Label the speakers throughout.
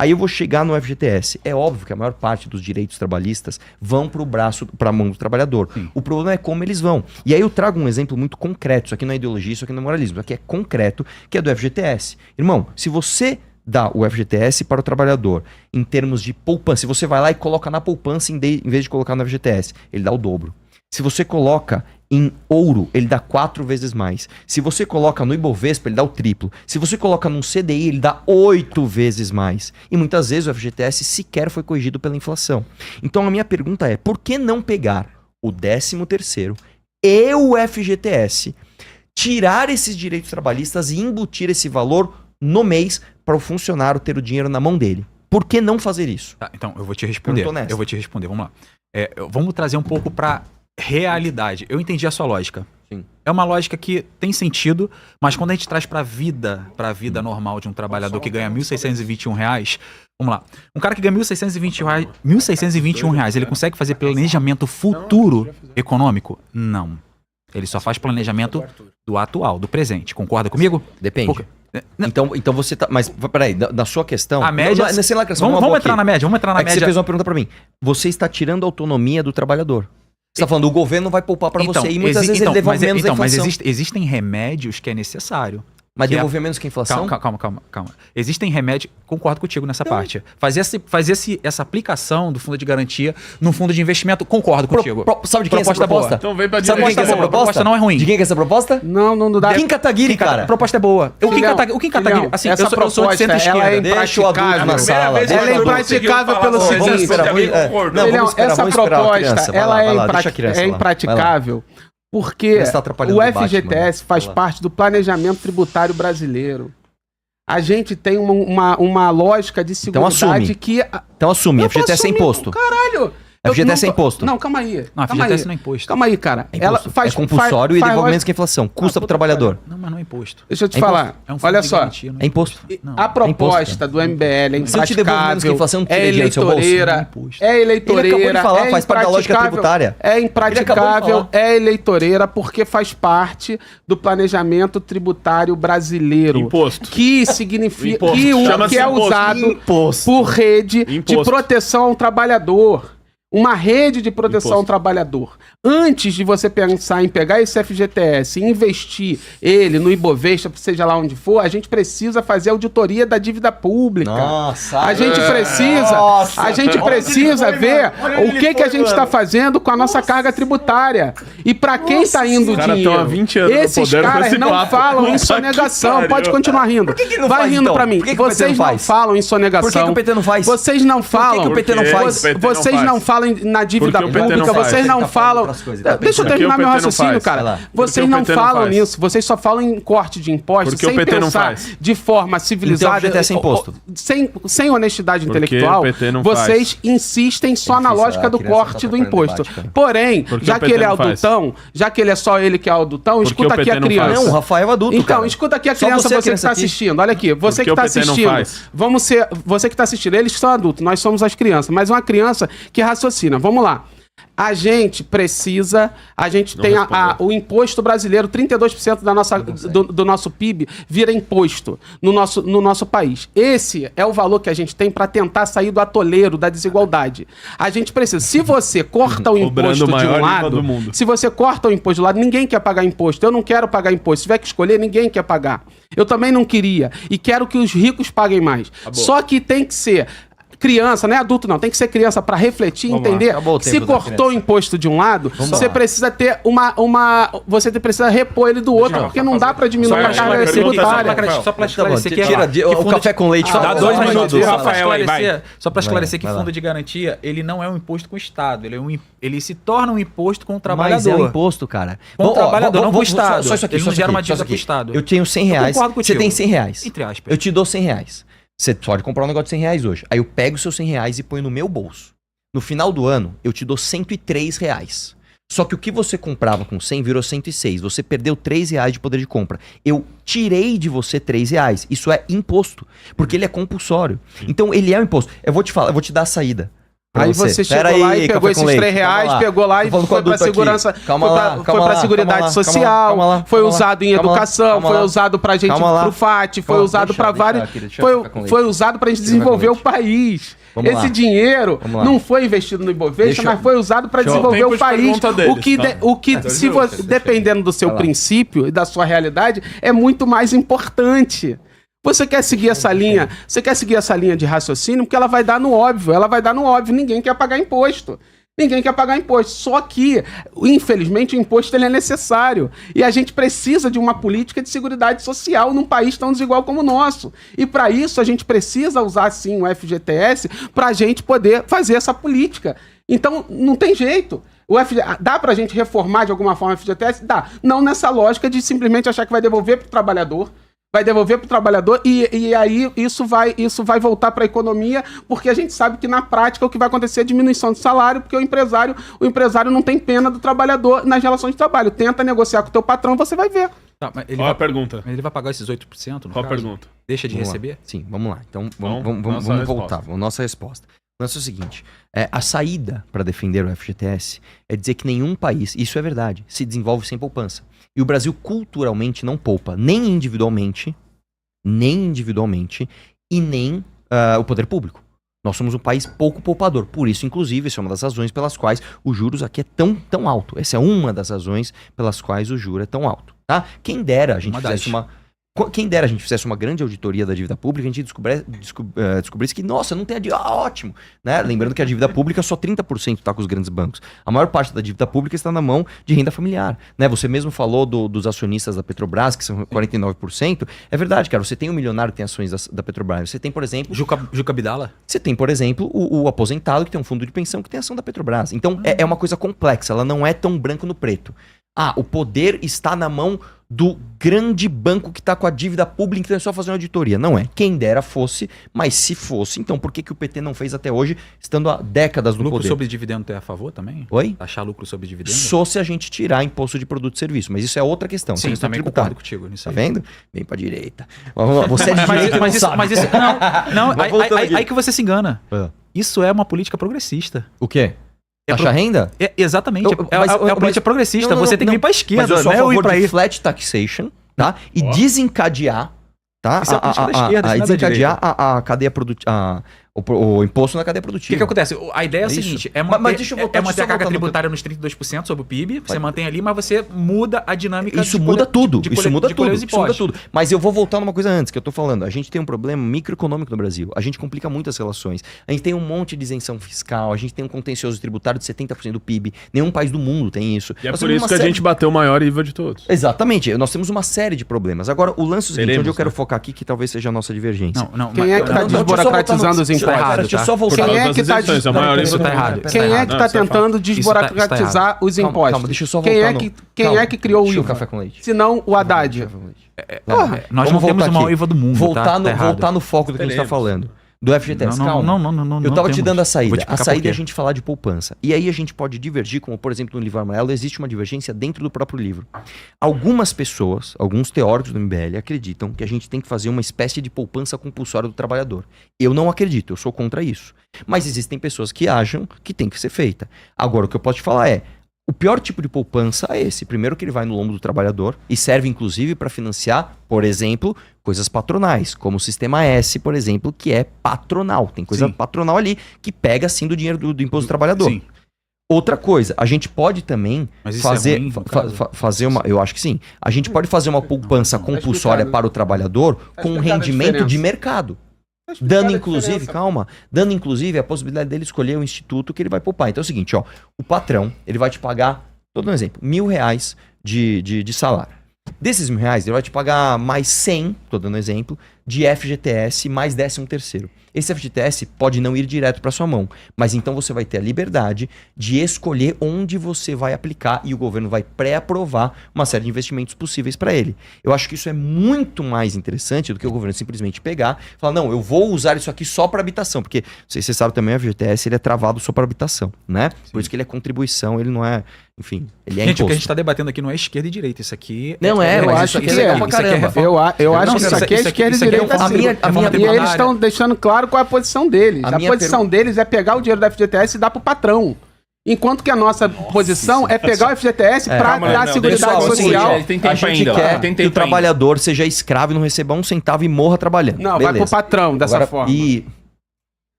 Speaker 1: Aí eu vou chegar no FGTS. É óbvio que a maior parte dos direitos trabalhistas vão para a mão do trabalhador. Sim. O problema é como eles vão. E aí eu trago um exemplo muito concreto. Isso aqui não é ideologia, isso aqui não é moralismo. Isso aqui é concreto, que é do FGTS. Irmão, se você dá o FGTS para o trabalhador em termos de poupança, se você vai lá e coloca na poupança em vez de colocar no FGTS, ele dá o dobro. Se você coloca em ouro, ele dá 4 vezes mais. Se você coloca no Ibovespa, ele dá o triplo. Se você coloca num CDI, ele dá 8 vezes mais. E muitas vezes o FGTS sequer foi corrigido pela inflação. Então a minha pergunta é, por que não pegar o 13º e o FGTS, tirar esses direitos trabalhistas e embutir esse valor no mês para o funcionário ter o dinheiro na mão dele? Por que não fazer isso?
Speaker 2: Tá, então, eu vou te responder. Vamos lá. Vamos trazer um pouco para realidade. Eu entendi a sua lógica. Sim. É uma lógica que tem sentido, mas quando a gente traz para a vida normal de um trabalhador que ganha R$ 1.621, vamos lá. Um cara que ganha R$ 1.621, ele consegue fazer planejamento futuro econômico? Não. Ele só faz planejamento do atual, do presente. Concorda comigo?
Speaker 1: Depende. Então você tá... Mas peraí, na sua questão...
Speaker 2: A média... Vamos entrar na média.
Speaker 1: Você fez uma pergunta para mim. Você está tirando a autonomia do trabalhador. Você está falando, o governo vai poupar para você. E muitas vezes ele devolve menos a inflação.
Speaker 2: Mas existem remédios que é necessário.
Speaker 1: Mas devolver menos que a inflação?
Speaker 2: Calma. Existem remédios... Concordo contigo nessa parte. Fazer essa aplicação do fundo de garantia no fundo de investimento, concordo contigo.
Speaker 1: Sabe de quem é essa proposta?
Speaker 3: Então vem pra
Speaker 1: sabe de quem é essa proposta? A proposta
Speaker 2: não é ruim.
Speaker 1: De quem é essa proposta?
Speaker 3: Não dá.
Speaker 1: Kim Kataguiri, cara.
Speaker 2: A proposta é boa. O Kim Kataguiri... Assim,
Speaker 3: essa proposta, ela é impraticável na sala. Ela é impraticável pelo seguinte. Essa proposta, ela é impraticável. Porque o FGTS faz parte do planejamento tributário brasileiro. A gente tem uma lógica de seguridade que...
Speaker 1: Então assume, FGTS é imposto.
Speaker 3: Caralho!
Speaker 1: FGTS é imposto.
Speaker 3: Não, calma aí.
Speaker 2: Não, FGTS não é imposto.
Speaker 3: Calma aí, cara.
Speaker 1: Ela faz compulsório e devolve menos que a inflação. Custa pro trabalhador.
Speaker 2: Não, mas não é imposto.
Speaker 3: Deixa eu te falar. Olha só.
Speaker 1: É imposto.
Speaker 3: A proposta do MBL é impraticável. É eleitoreira.
Speaker 1: Ele acabou de falar, faz parte da lógica tributária.
Speaker 3: É impraticável, é eleitoreira, porque faz parte do planejamento tributário brasileiro.
Speaker 4: Imposto.
Speaker 3: Que significa que é usado por rede de proteção ao trabalhador. Uma rede de proteção ao trabalhador. Antes de você pensar em pegar esse FGTS e investir ele no Ibovespa, seja lá onde for, a gente precisa fazer auditoria da dívida pública.
Speaker 1: Nossa!
Speaker 3: A gente precisa ver o que a gente está fazendo com a nossa carga tributária. E para quem está indo o dinheiro? Esses caras não falam em sonegação. Pode continuar rindo. Vai rindo para mim. Vocês não falam em sonegação.
Speaker 1: Por que o PT não faz?
Speaker 3: Vocês não falam.
Speaker 1: Por que o PT não faz?
Speaker 3: Vocês não falam na dívida pública, vocês não falam... Deixa eu terminar meu raciocínio, cara. Vocês não falam nisso, vocês só falam em corte de impostos, sem pensar de forma civilizada, sem honestidade intelectual, vocês insistem só na lógica do corte do imposto. Porém, já que ele é adultão, já que ele é só ele que é adultão, escuta aqui a criança.
Speaker 1: Não, o Rafael é adulto,
Speaker 3: então, escuta aqui a criança, você que está assistindo. Olha aqui, você que está assistindo. Você que está assistindo, eles são adultos, nós somos as crianças, mas uma criança que raciocina. Vamos lá. A gente tem o imposto brasileiro, 32% do nosso PIB vira imposto no nosso país. Esse é o valor que a gente tem para tentar sair do atoleiro da desigualdade. A gente precisa. Se você corta o imposto de um lado, ninguém quer pagar imposto. Eu não quero pagar imposto. Se tiver que escolher, ninguém quer pagar. Eu também não queria. E quero que os ricos paguem mais. Só que tem que ser... criança, não é adulto não, tem que ser criança para refletir, entender. Se cortou o imposto de um lado, você precisa ter você precisa repor ele do outro, porque não dá para diminuir a carga tributária.
Speaker 2: Só para esclarecer que
Speaker 1: o café com leite.
Speaker 2: Dá 2 minutos. Só para esclarecer que fundo de garantia, ele não é um imposto com o Estado, ele se torna um imposto com o trabalhador.
Speaker 1: Mas é um imposto, cara.
Speaker 2: Com o trabalhador, não com o Estado.
Speaker 1: Só isso aqui,
Speaker 2: ele não gera uma dívida com o Estado.
Speaker 1: Eu tenho R$100, você tem R$100.
Speaker 2: Entre aspas.
Speaker 1: Eu te dou R$100. Você pode comprar um negócio de R$100 hoje. Aí eu pego os seus R$100 e ponho no meu bolso. No final do ano, eu te dou R$103. Só que o que você comprava com 100 virou 106. Você perdeu R$3 de poder de compra. Eu tirei de você R$3. Isso é imposto. Porque ele é compulsório. Então ele é um imposto. Eu vou te falar, eu vou te dar a saída.
Speaker 3: Aí você chegou lá e pegou esses R$3, pegou lá e foi pra segurança, foi pra Seguridade Social, foi usado em educação, foi usado pra gente pro FAT, foi usado pra vários... Foi usado pra gente desenvolver o país. Esse dinheiro não foi investido no Ibovespa, mas foi usado para desenvolver o país. O que se você, dependendo do seu princípio e da sua realidade, é muito mais importante. Você quer seguir essa linha? Você quer seguir essa linha de raciocínio? Porque ela vai dar no óbvio. Ninguém quer pagar imposto. Só que, infelizmente, o imposto ele é necessário. E a gente precisa de uma política de seguridade social num país tão desigual como o nosso. E para isso a gente precisa usar, sim, o FGTS para a gente poder fazer essa política. Então, não tem jeito. Dá para a gente reformar de alguma forma o FGTS? Dá. Não nessa lógica de simplesmente achar que vai devolver para o trabalhador. E aí isso vai voltar para a economia, porque a gente sabe que na prática o que vai acontecer é diminuição de salário, porque o empresário não tem pena do trabalhador nas relações de trabalho. Tenta negociar com o teu patrão, você vai ver.
Speaker 2: Tá, mas ele pergunta. Ele vai pagar esses 8%?
Speaker 4: Qual a pergunta?
Speaker 2: Deixa de receber?
Speaker 1: Sim, vamos lá. Então vamos voltar. Nossa resposta. O lance é o seguinte, a saída para defender o FGTS é dizer que nenhum país, isso é verdade, se desenvolve sem poupança. E o Brasil culturalmente não poupa, nem individualmente, e nem o poder público. Nós somos um país pouco poupador. Por isso, inclusive, essa é uma das razões pelas quais os juros aqui é tão alto. Essa é uma das razões pelas quais o juro é tão alto. Tá? Quem dera a gente fizesse uma grande auditoria da dívida pública, a gente descobrisse que, nossa, não tem a dívida, ótimo. Né? Lembrando que a dívida pública só 30% está com os grandes bancos. A maior parte da dívida pública está na mão de renda familiar. Né? Você mesmo falou dos acionistas da Petrobras, que são 49%. É verdade, cara. Você tem um milionário que tem ações da Petrobras. Você tem, por exemplo...
Speaker 2: Juca Bidala?
Speaker 1: Você tem, por exemplo, o aposentado que tem um fundo de pensão que tem ação da Petrobras. Então, é uma coisa complexa. Ela não é tão branco no preto. O poder está na mão do grande banco que está com a dívida pública, então é só fazer uma auditoria. Não é. Quem dera fosse, mas se fosse, então por que o PT não fez até hoje, estando há décadas no poder?
Speaker 2: Lucro sobre dividendo é a favor também?
Speaker 1: Oi?
Speaker 2: Taxar lucro sobre dividendo?
Speaker 1: Só se a gente tirar imposto de produto e serviço, mas isso é outra questão.
Speaker 2: Sim, também concordo contigo nisso aí.
Speaker 1: Tá vendo? Vem pra direita. Você é de direita,
Speaker 2: mas isso não, aí que você se engana. Isso é uma política progressista.
Speaker 1: O quê? Taxa renda?
Speaker 2: Exatamente. É uma política progressista. Você tem que ir para a esquerda,
Speaker 1: mas eu sou a favor de flat taxation, tá? E desencadear, tá?
Speaker 2: Isso é política da esquerda,
Speaker 1: desencadear a cadeia produtiva, o imposto na cadeia produtiva.
Speaker 2: O que acontece? A ideia é o seguinte, é manter a carga tributária nos 32% sobre o PIB, você mantém ali, mas você muda a dinâmica.
Speaker 1: Isso muda tudo. Isso muda tudo. Mas eu vou voltar numa coisa antes, que eu tô falando. A gente tem um problema microeconômico no Brasil. A gente complica muito as relações. A gente tem um monte de isenção fiscal, a gente tem um contencioso tributário de 70% do PIB. Nenhum país do mundo tem isso.
Speaker 4: E é por isso que a gente bateu o maior IVA de todos.
Speaker 1: Exatamente. Nós temos uma série de problemas. Agora, o lance é o seguinte, onde eu quero focar aqui, que talvez seja a nossa divergência.
Speaker 3: Quem é que tá desburocratizando os impostos?
Speaker 1: Deixa eu só voltar.
Speaker 3: Quem é que está tentando desburocratizar os impostos?
Speaker 1: Calma, deixa eu só voltar.
Speaker 3: Quem é que criou o IVA?
Speaker 1: Café com leite.
Speaker 3: Se não o Haddad.
Speaker 2: Nós não temos o maior IVA do mundo.
Speaker 1: Voltar no foco do que a gente está falando. Do FGTS, calma.
Speaker 2: Não,
Speaker 1: eu tava te dando a saída. A saída é a gente falar de poupança. E aí a gente pode divergir, como por exemplo no livro amarelo, existe uma divergência dentro do próprio livro. Algumas pessoas, alguns teóricos do MBL acreditam que a gente tem que fazer uma espécie de poupança compulsória do trabalhador. Eu não acredito, eu sou contra isso. Mas existem pessoas que acham que tem que ser feita. Agora, o que eu posso te falar é, o pior tipo de poupança é esse. Primeiro que ele vai no lombo do trabalhador e serve inclusive para financiar, por exemplo, coisas patronais, como o Sistema S, por exemplo, que é patronal. Tem coisa patronal ali que pega sim do dinheiro do imposto do trabalhador. Sim. Outra coisa, a gente pode também fazer uma... Eu acho que sim. A gente pode fazer uma poupança compulsória para o trabalhor com um rendimento de mercado. Dando inclusive a possibilidade dele escolher o instituto que ele vai poupar. Então é o seguinte, ó, o patrão, ele vai te pagar, tô dando um exemplo, R$1.000 de salário. Desses R$1.000, ele vai te pagar mais 100, tô dando um exemplo, de FGTS mais 13º. Esse FGTS pode não ir direto para sua mão, mas então você vai ter a liberdade de escolher onde você vai aplicar e o governo vai pré-aprovar uma série de investimentos possíveis para ele. Eu acho que isso é muito mais interessante do que o governo simplesmente pegar e falar, não, eu vou usar isso aqui só para habitação, porque, não sei se você sabe também, o FGTS ele é travado só para habitação, né? Sim. Por isso que ele é contribuição, ele não é, enfim, ele é
Speaker 2: gente,
Speaker 1: imposto.
Speaker 2: O que a gente está debatendo aqui não é esquerda e direita, isso aqui...
Speaker 1: Não é, eu acho que é pra caramba.
Speaker 3: Eu acho que isso aqui é esquerda e direita. E eles estão deixando claro qual é a posição deles. A posição deles é pegar o dinheiro do FGTS e dar pro patrão. Enquanto que a nossa posição é pegar o FGTS para dar seguridade social.
Speaker 1: A gente quer que o trabalhador seja escravo e não receba um centavo e morra trabalhando.
Speaker 3: Não, vai pro patrão dessa forma.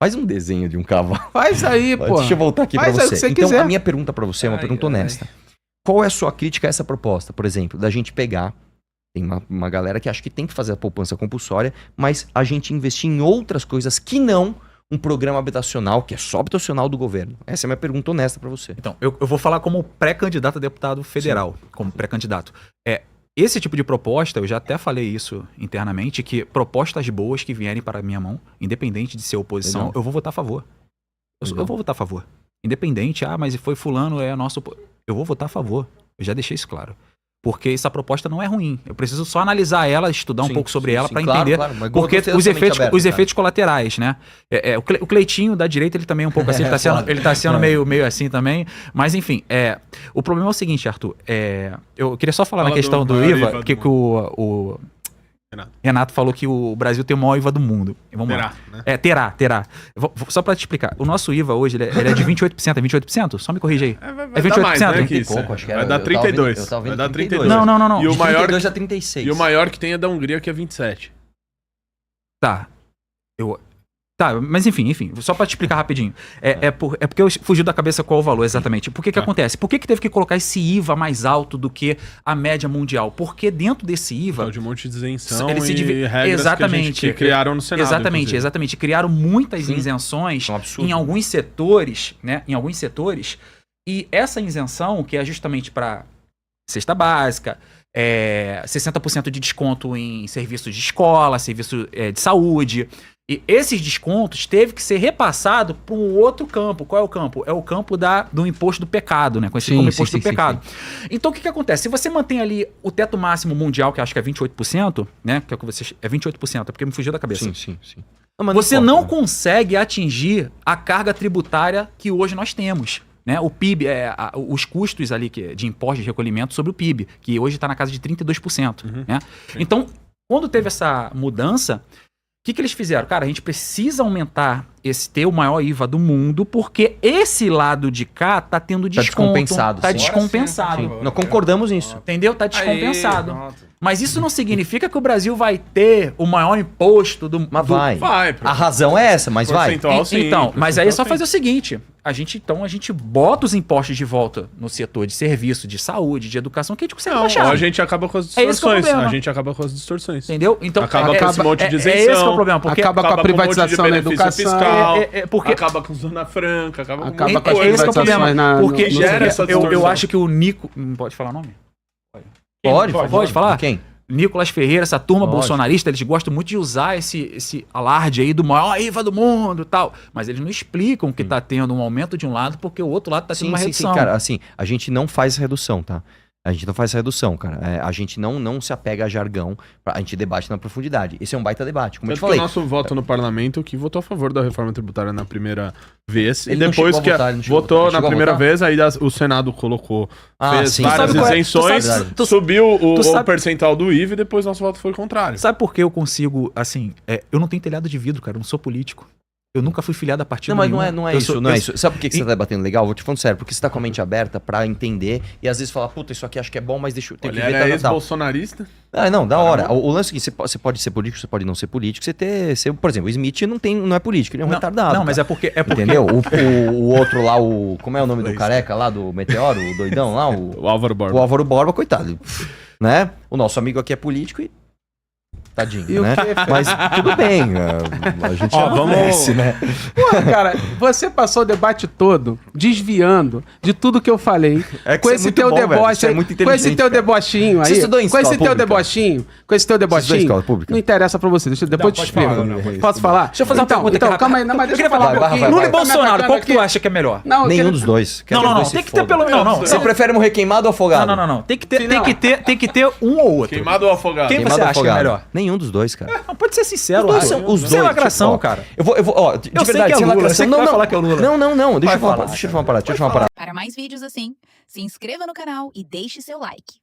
Speaker 1: Faz um desenho de um cavalo.
Speaker 3: Faz aí, pô.
Speaker 1: Deixa eu voltar aqui para você. Então,
Speaker 3: quiser.
Speaker 1: A minha pergunta para você é uma pergunta honesta. Qual é a sua crítica a essa proposta, por exemplo, da gente pegar... Tem uma galera que acha que tem que fazer a poupança compulsória, mas a gente investir em outras coisas que não... um programa habitacional, que é só habitacional do governo? Essa é a minha pergunta honesta para você.
Speaker 2: Então, eu vou falar como pré-candidato a deputado federal, como pré-candidato. Esse tipo de proposta, eu já até falei isso internamente, que propostas boas que vierem para a minha mão, independente de ser oposição, eu vou votar a favor. Eu vou votar a favor. Independente, mas foi fulano, é nosso... Eu vou votar a favor. Eu já deixei isso claro. Porque essa proposta não é ruim. Eu preciso só analisar ela, estudar um pouco sobre ela para entender. Claro, porque os efeitos colaterais, né? O Cleitinho da direita, ele também é um pouco assim, ele tá sendo meio assim também. Mas enfim, o problema é o seguinte, Arthur. Eu queria só falar na questão do IVA, que o Renato falou que o Brasil tem o maior IVA do mundo. Vamos lá. Né? Terá. Só pra te explicar. O nosso IVA hoje ele é de 28%. É 28%? Só me corrige aí.
Speaker 4: É 28%? Mais, né, que isso.
Speaker 1: Pouco, acho que
Speaker 4: vai dar 32.
Speaker 1: Vai dar 32.
Speaker 2: Não.
Speaker 4: E o maior
Speaker 1: 32 a 36.
Speaker 4: E o maior que tem é da Hungria, que é 27.
Speaker 2: Tá. Tá, mas enfim, só pra te explicar rapidinho. Porque eu fugi da cabeça qual o valor exatamente. Por que acontece? Por que teve que colocar esse IVA mais alto do que a média mundial? Porque dentro desse IVA...
Speaker 4: de um monte de isenção
Speaker 2: e regras que criaram no Senado. Exatamente. Criaram muitas isenções em alguns setores, né? Em alguns setores. E essa isenção, que é justamente para cesta básica, 60% de desconto em serviços de escola, serviço de saúde... E esses descontos teve que ser repassado para um outro campo. Qual é o campo? É o campo do imposto do pecado, né? Conhecido como imposto do pecado. Sim. Então, o que acontece? Se você mantém ali o teto máximo mundial, que acho que é 28%, né? Que é o que você... É 28%, é porque me fugiu da cabeça.
Speaker 1: Sim.
Speaker 2: Você não consegue atingir a carga tributária que hoje nós temos. Né? O PIB, os custos ali de imposto de recolhimento sobre o PIB, que hoje está na casa de 32%. Né? Então, quando teve essa mudança... O que eles fizeram? Cara, a gente precisa aumentar ter o maior IVA do mundo, porque esse lado de cá tá tendo desconto. Tá descompensado.
Speaker 1: Nós concordamos nisso.
Speaker 2: Entendeu? Tá descompensado. Mas isso não significa que o Brasil vai ter o maior imposto do...
Speaker 1: Mas vai. A razão é essa, mas vai.
Speaker 2: Então, mas aí é só fazer o seguinte. A gente bota os impostos de volta no setor de serviço, de saúde, de educação, que a gente consegue baixar.
Speaker 4: A gente acaba com as distorções.
Speaker 2: Entendeu? Então,
Speaker 4: acaba com esse monte de isenção.
Speaker 2: Esse é o problema. Porque
Speaker 3: acaba com a privatização da educação.
Speaker 4: Fiscal, acaba com Zona Franca, acaba com
Speaker 2: esse é o problema. Porque gera essa distorção. Eu acho que o Nico... Pode falar o nome? Pode falar?
Speaker 1: Quem?
Speaker 2: Nicolas Ferreira, essa turma bolsonarista, eles gostam muito de usar esse alarde aí do maior IVA do mundo e tal. Mas eles não explicam que tá tendo um aumento de um lado porque o outro lado tá tendo uma redução.
Speaker 1: Sim, cara, assim, a gente não faz redução, tá? A gente não faz essa redução, cara. A gente não se apega a jargão, a gente debate na profundidade. Esse é um baita debate, como eu te falei.
Speaker 4: O nosso voto no parlamento que votou a favor da reforma tributária na primeira vez. E depois que votou na primeira vez, aí o Senado colocou, fez várias isenções, subiu o percentual do IVA e depois nosso voto foi contrário.
Speaker 2: Sabe por que eu consigo, assim, eu não tenho telhado de vidro, cara, eu não sou político. Eu nunca fui filiado a partido nenhum.
Speaker 1: Mas não é isso. Sabe por que você tá debatendo legal? Vou te falando sério. Porque você tá com a mente aberta pra entender e às vezes falar, puta, isso aqui acho que é bom, mas deixa eu ter que ver.
Speaker 4: Ele é ex-bolsonarista?
Speaker 1: Não, da hora. O lance é que você pode ser político, você pode não ser político. Por exemplo, o Smith não é político, ele é um retardado.
Speaker 2: Não, mas é porque...
Speaker 1: Entendeu? O outro lá, como é o nome do careca lá, do Meteoro, o doidão lá?
Speaker 4: O Álvaro Borba.
Speaker 1: O Álvaro Borba, coitado. Né? O nosso amigo aqui é político e... Tadinho, né? Mas tudo bem, a gente
Speaker 3: vamos, né? Pô, cara, você passou o debate todo desviando de tudo que eu falei. Com esse teu deboche, com esse teu debochinho aí. Com esse teu debochinho. Não interessa pra você. Depois eu te explico. Posso falar?
Speaker 2: Deixa eu fazer uma pergunta.
Speaker 3: Então, calma aí. Mas deixa eu falar um pouquinho.
Speaker 2: Lula e Bolsonaro, qual que tu acha que é melhor?
Speaker 1: Nenhum dos dois.
Speaker 2: Não. Tem que ter pelo menos.
Speaker 1: Você prefere morrer queimado ou afogado?
Speaker 2: Não. Tem que ter um ou outro.
Speaker 4: Queimado ou afogado?
Speaker 2: Quem você acha que é melhor?
Speaker 1: Nenhum dos dois, cara.
Speaker 2: Não, pode ser sincero.
Speaker 1: Os dois.
Speaker 2: Sem lacração, cara.
Speaker 1: Eu vou, de verdade, sem lacração. Não, falar que é o Lula. Não. Deixa eu falar uma parada.
Speaker 5: Para mais vídeos assim, se inscreva no canal e deixe seu like.